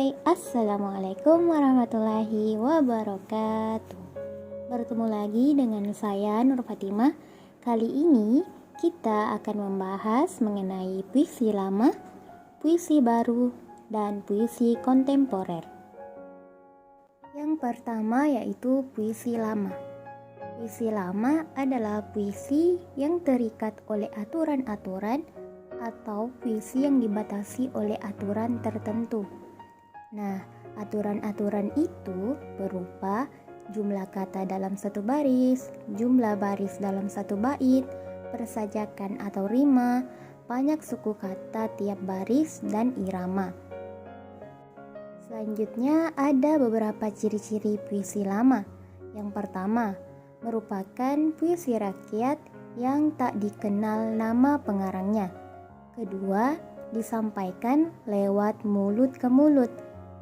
Hai, Assalamualaikum warahmatullahi wabarakatuh. Bertemu lagi dengan saya Nur Fatimah. Kali ini kita akan membahas mengenai puisi lama, puisi baru, dan puisi kontemporer. Yang pertama yaitu puisi lama. Puisi lama adalah puisi yang terikat oleh aturan-aturan atau puisi yang dibatasi oleh aturan tertentu. Nah, aturan-aturan itu berupa jumlah kata dalam satu baris, jumlah baris dalam satu bait, persajakan atau rima, banyak suku kata tiap baris, dan irama. Selanjutnya ada beberapa ciri-ciri puisi lama. Yang pertama, merupakan puisi rakyat yang tak dikenal nama pengarangnya. Kedua, disampaikan lewat mulut ke mulut,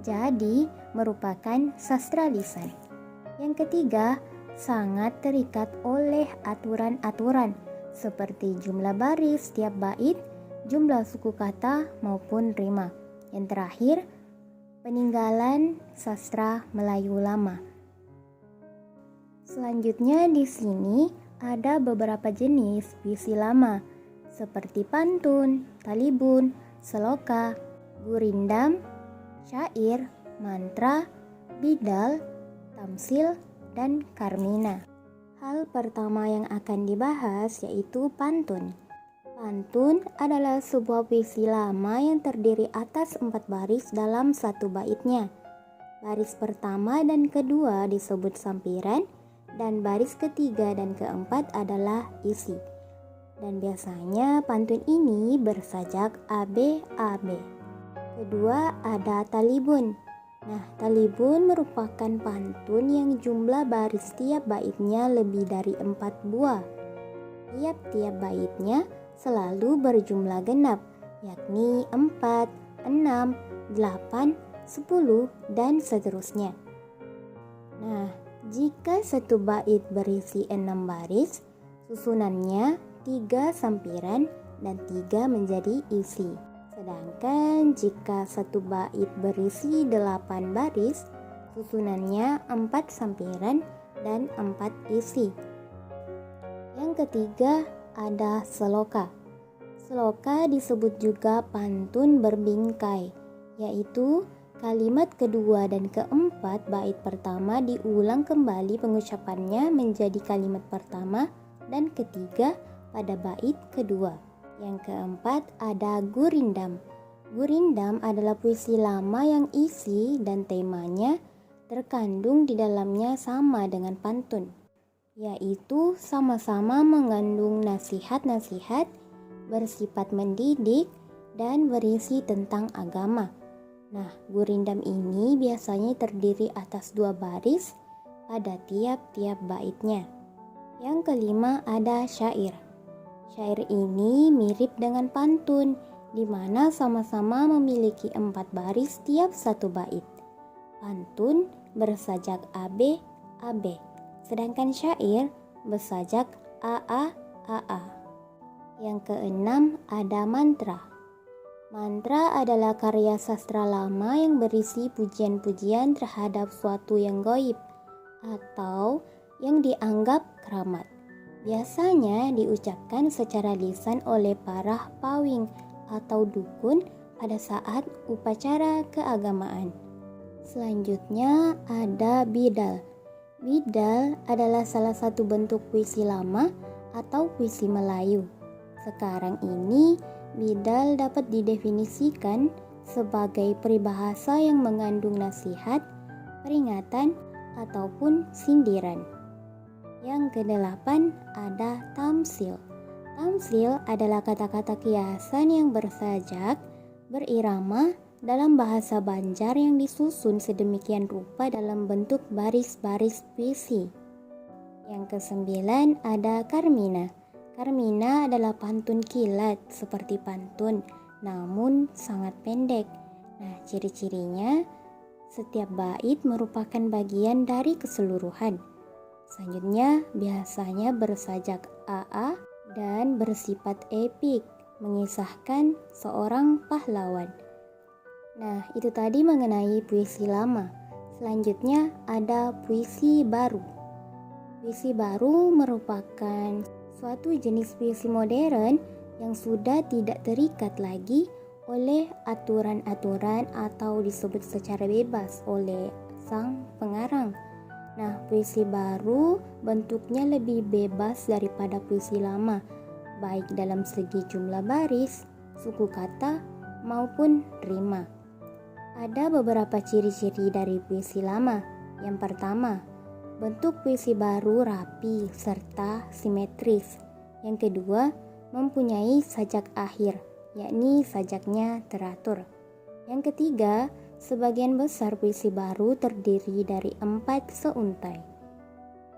jadi merupakan sastra lisan. Yang ketiga, sangat terikat oleh aturan-aturan seperti jumlah baris tiap bait, jumlah suku kata maupun rima. Yang terakhir, peninggalan sastra Melayu lama. Selanjutnya di sini ada beberapa jenis puisi lama seperti pantun, talibun, seloka, gurindam, syair, mantra, bidal, tamsil, dan karmina. Hal pertama yang akan dibahas yaitu pantun. Pantun adalah sebuah puisi lama yang terdiri atas 4 baris dalam satu baitnya. Baris pertama dan kedua disebut sampiran, dan baris ketiga dan keempat adalah isi. Dan biasanya pantun ini bersajak AB-AB. Kedua ada talibun. Nah, talibun merupakan pantun yang jumlah baris tiap baitnya lebih dari 4 buah. Tiap-tiap baitnya selalu berjumlah genap, yakni 4, 6, 8, 10, dan seterusnya. Nah, jika satu bait berisi 6 baris, susunannya 3 sampiran dan 3 menjadi isi. Sedangkan jika satu bait berisi 8 baris, susunannya 4 sampiran dan 4 isi. Yang ketiga ada seloka. Seloka disebut juga pantun berbingkai, yaitu kalimat kedua dan keempat bait pertama diulang kembali pengucapannya menjadi kalimat pertama dan ketiga pada bait kedua. Yang keempat ada gurindam. Gurindam adalah puisi lama yang isi dan temanya terkandung di dalamnya sama dengan pantun, yaitu sama-sama mengandung nasihat-nasihat bersifat mendidik dan berisi tentang agama. Nah, gurindam ini biasanya terdiri atas 2 baris pada tiap-tiap baitnya. Yang kelima ada syair. Syair ini mirip dengan pantun, di mana sama-sama memiliki 4 baris tiap satu bait. Pantun bersajak AB, AB, sedangkan syair bersajak AA, AA. Yang keenam ada mantra. Mantra adalah karya sastra lama yang berisi pujian-pujian terhadap suatu yang gaib atau yang dianggap keramat. Biasanya diucapkan secara lisan oleh para pawing atau dukun pada saat upacara keagamaan. Selanjutnya ada bidal. Bidal adalah salah satu bentuk puisi lama atau puisi Melayu. Sekarang ini, bidal dapat didefinisikan sebagai peribahasa yang mengandung nasihat, peringatan, ataupun sindiran. Yang kedelapan ada tamsil. Tamsil adalah kata-kata kiasan yang bersajak, berirama dalam bahasa Banjar yang disusun sedemikian rupa dalam bentuk baris-baris puisi. Yang kesembilan ada karmina. Karmina adalah pantun kilat seperti pantun, namun sangat pendek. Nah, ciri-cirinya setiap bait merupakan bagian dari keseluruhan. Selanjutnya biasanya bersajak AA dan bersifat epik, mengisahkan seorang pahlawan. Nah, itu tadi mengenai puisi lama. Selanjutnya ada puisi baru. Puisi baru merupakan suatu jenis puisi modern yang sudah tidak terikat lagi oleh aturan-aturan atau disebut secara bebas oleh sang pengarang. Nah, puisi baru bentuknya lebih bebas daripada puisi lama, baik dalam segi jumlah baris, suku kata, maupun rima. Ada beberapa ciri-ciri dari puisi lama. Yang pertama, bentuk puisi baru rapi serta simetris. Yang kedua, mempunyai sajak akhir, yakni sajaknya teratur. Yang ketiga, sebagian besar puisi baru terdiri dari 4 seuntai.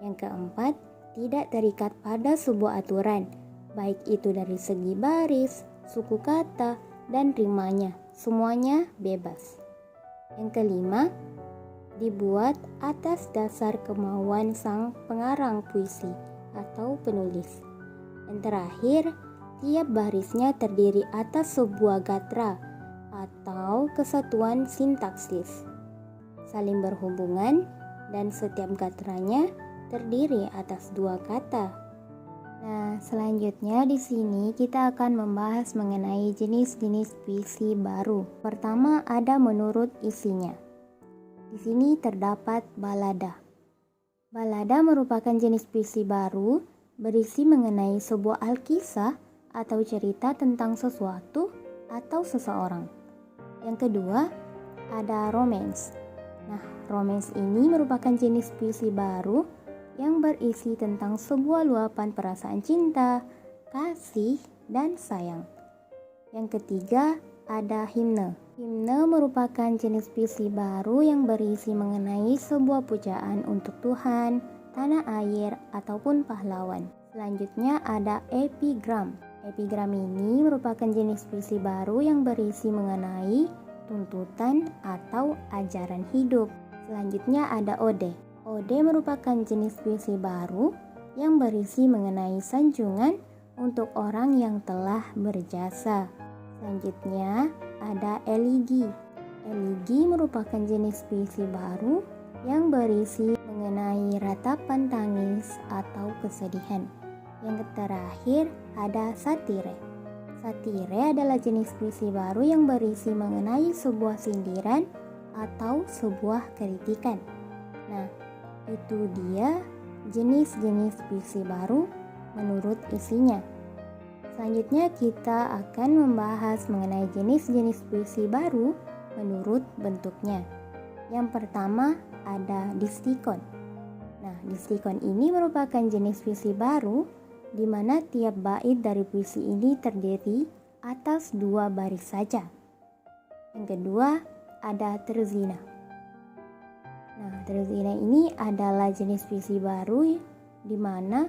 Yang keempat, tidak terikat pada sebuah aturan, baik itu dari segi baris, suku kata, dan rimanya. Semuanya bebas. Yang kelima, dibuat atas dasar kemauan sang pengarang puisi atau penulis. Yang terakhir, tiap barisnya terdiri atas sebuah gatra atau kesatuan sintaksis, saling berhubungan, dan setiap gatranya terdiri atas 2 kata. Nah, selanjutnya di sini kita akan membahas mengenai jenis-jenis puisi baru. Pertama ada menurut isinya. Di sini terdapat balada. Balada merupakan jenis puisi baru berisi mengenai sebuah alkisah atau cerita tentang sesuatu atau seseorang. Yang kedua, ada romance. Nah, romance ini merupakan jenis puisi baru yang berisi tentang sebuah luapan perasaan cinta, kasih, dan sayang. Yang ketiga, ada himne. Himne merupakan jenis puisi baru yang berisi mengenai sebuah pujaan untuk Tuhan, tanah air, ataupun pahlawan. Selanjutnya ada epigram. Epigram ini merupakan jenis puisi baru yang berisi mengenai tuntutan atau ajaran hidup. Selanjutnya ada ode. Ode merupakan jenis puisi baru yang berisi mengenai sanjungan untuk orang yang telah berjasa. Selanjutnya ada eligi. Eligi merupakan jenis puisi baru yang berisi mengenai ratapan tangis atau kesedihan. Yang terakhir ada satire. Satire adalah jenis puisi baru yang berisi mengenai sebuah sindiran atau sebuah kritikan. Nah, itu dia jenis-jenis puisi baru menurut isinya. Selanjutnya kita akan membahas mengenai jenis-jenis puisi baru menurut bentuknya. Yang pertama ada distikon. Nah, distikon ini merupakan jenis puisi baru di mana tiap bait dari puisi ini terdiri atas 2 baris saja. Yang kedua ada terzina. Nah, terzina ini adalah jenis puisi baru di mana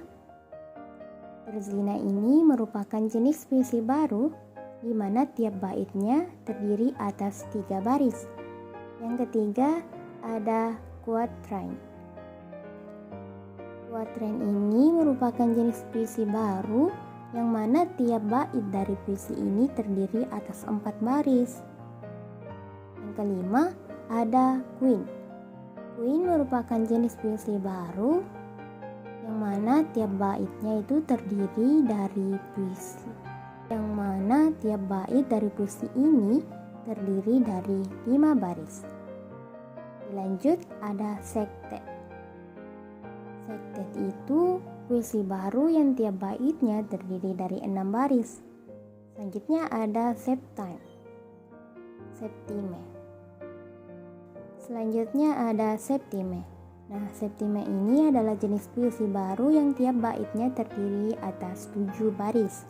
terzina ini merupakan jenis puisi baru di mana tiap baitnya terdiri atas 3 baris. Yang ketiga ada quatrain. Quatrain ini merupakan jenis puisi baru yang mana tiap bait dari puisi ini terdiri atas 4 baris. Yang kelima ada queen. Queen merupakan jenis puisi baru yang mana tiap baitnya itu terdiri dari puisi. Yang mana tiap bait dari puisi ini terdiri dari 5 baris. Dilanjut ada sektet. Sektet itu puisi baru yang tiap baitnya terdiri dari 6 baris. Selanjutnya ada septime. Selanjutnya ada septime. Nah, septime ini adalah jenis puisi baru yang tiap baitnya terdiri atas 7 baris.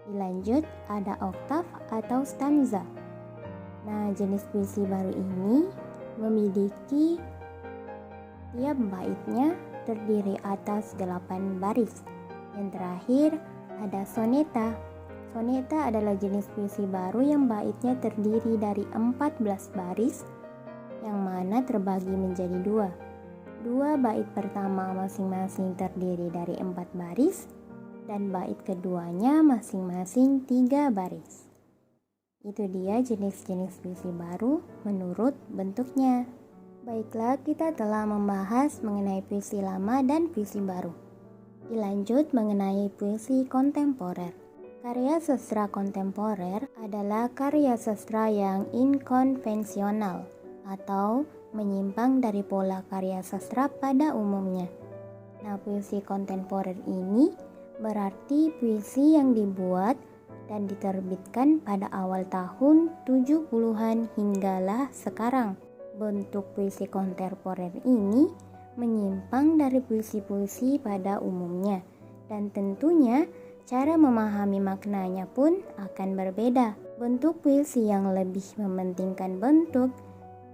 Dilanjut ada oktav atau stanza. Nah, jenis puisi baru ini memiliki tiap baitnya terdiri atas 8 baris. Yang terakhir ada soneta. Soneta adalah jenis puisi baru yang baitnya terdiri dari 14 baris yang mana terbagi menjadi 2. 2 bait pertama masing-masing terdiri dari 4 baris dan bait keduanya masing-masing 3 baris. Itu dia jenis-jenis puisi baru menurut bentuknya. Baiklah, kita telah membahas mengenai puisi lama dan puisi baru. Dilanjut mengenai puisi kontemporer. Karya sastra kontemporer adalah karya sastra yang inkonvensional atau menyimpang dari pola karya sastra pada umumnya. Nah, puisi kontemporer ini berarti puisi yang dibuat dan diterbitkan pada awal tahun 70-an hinggalah sekarang. Bentuk puisi kontemporer ini menyimpang dari puisi-puisi pada umumnya, dan tentunya cara memahami maknanya pun akan berbeda. Bentuk puisi yang lebih mementingkan bentuk,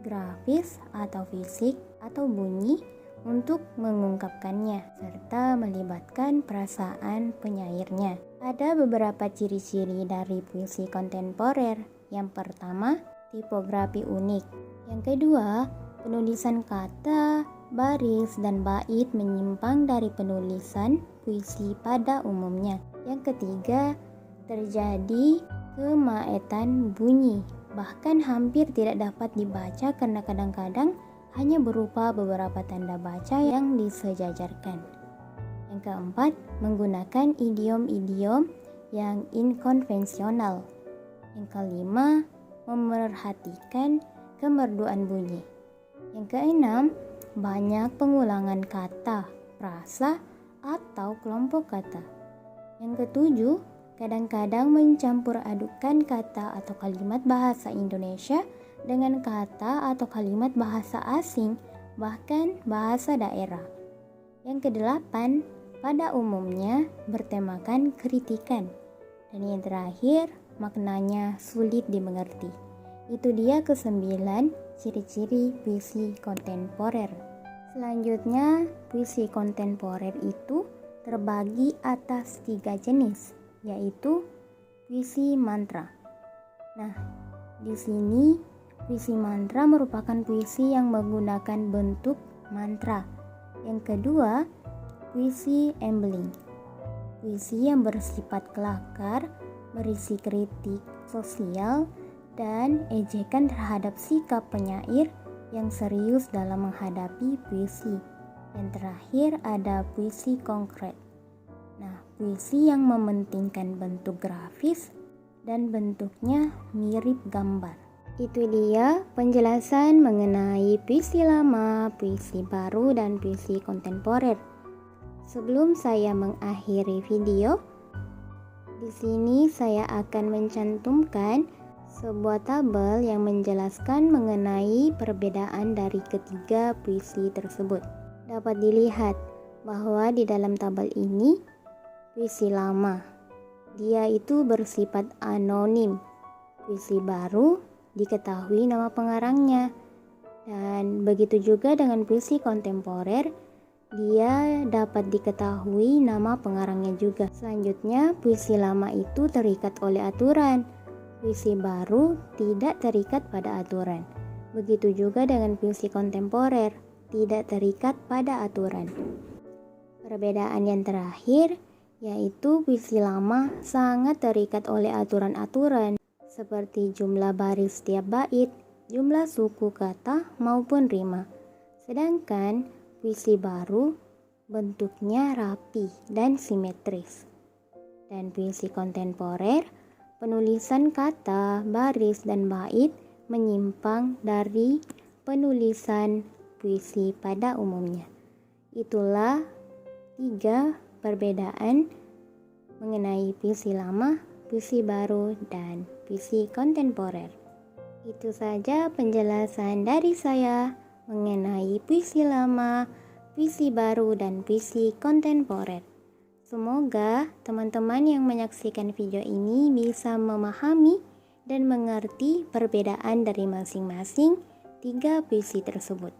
grafis atau fisik atau bunyi untuk mengungkapkannya, serta melibatkan perasaan penyairnya. Ada beberapa ciri-ciri dari puisi kontemporer. Yang pertama, tipografi unik. Yang kedua, penulisan kata, baris, dan bait menyimpang dari penulisan puisi pada umumnya. Yang ketiga, terjadi kemaetan bunyi, bahkan hampir tidak dapat dibaca karena kadang-kadang hanya berupa beberapa tanda baca yang disejajarkan. Yang keempat, menggunakan idiom-idiom yang inkonvensional. Yang kelima, memerhatikan kemerduan bunyi. Yang keenam, banyak pengulangan kata, frasa, atau kelompok kata. Yang ketujuh, kadang-kadang mencampur adukan kata atau kalimat bahasa Indonesia dengan kata atau kalimat bahasa asing, bahkan bahasa daerah. Yang kedelapan, pada umumnya bertemakan kritikan. Dan yang terakhir, maknanya sulit dimengerti. Itu dia kesembilan ciri-ciri puisi kontemporer. Selanjutnya, puisi kontemporer itu terbagi atas 3 jenis, yaitu puisi mantra. Nah, di sini puisi mantra merupakan puisi yang menggunakan bentuk mantra. Yang kedua, puisi embelling. Puisi yang bersifat kelakar, berisi kritik sosial, dan ejekan terhadap sikap penyair yang serius dalam menghadapi puisi. Dan terakhir ada puisi konkret. Nah, puisi yang mementingkan bentuk grafis dan bentuknya mirip gambar. Itu dia penjelasan mengenai puisi lama, puisi baru, dan puisi kontemporer. Sebelum saya mengakhiri video, di sini saya akan mencantumkan sebuah tabel yang menjelaskan mengenai perbedaan dari ketiga puisi tersebut. Dapat dilihat bahwa di dalam tabel ini, puisi lama, dia itu bersifat anonim. Puisi baru diketahui nama pengarangnya. Dan begitu juga dengan puisi kontemporer, dia dapat diketahui nama pengarangnya juga. Selanjutnya, puisi lama itu terikat oleh aturan. Puisi baru tidak terikat pada aturan. Begitu juga dengan puisi kontemporer, tidak terikat pada aturan. Perbedaan yang terakhir yaitu puisi lama sangat terikat oleh aturan-aturan seperti jumlah baris setiap bait, jumlah suku kata maupun rima. Sedangkan puisi baru bentuknya rapi dan simetris. Dan puisi kontemporer, penulisan kata, baris, dan bait menyimpang dari penulisan puisi pada umumnya. Itulah 3 perbedaan mengenai puisi lama, puisi baru, dan puisi kontemporer. Itu saja penjelasan dari saya mengenai puisi lama, puisi baru, dan puisi kontemporer. Semoga teman-teman yang menyaksikan video ini bisa memahami dan mengerti perbedaan dari masing-masing 3 puisi tersebut.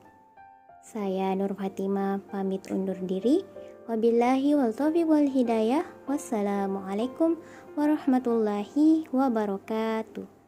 Saya Nur Fatimah pamit undur diri. Wabillahi wal taufiq wal hidayah. Wassalamualaikum warahmatullahi wabarakatuh.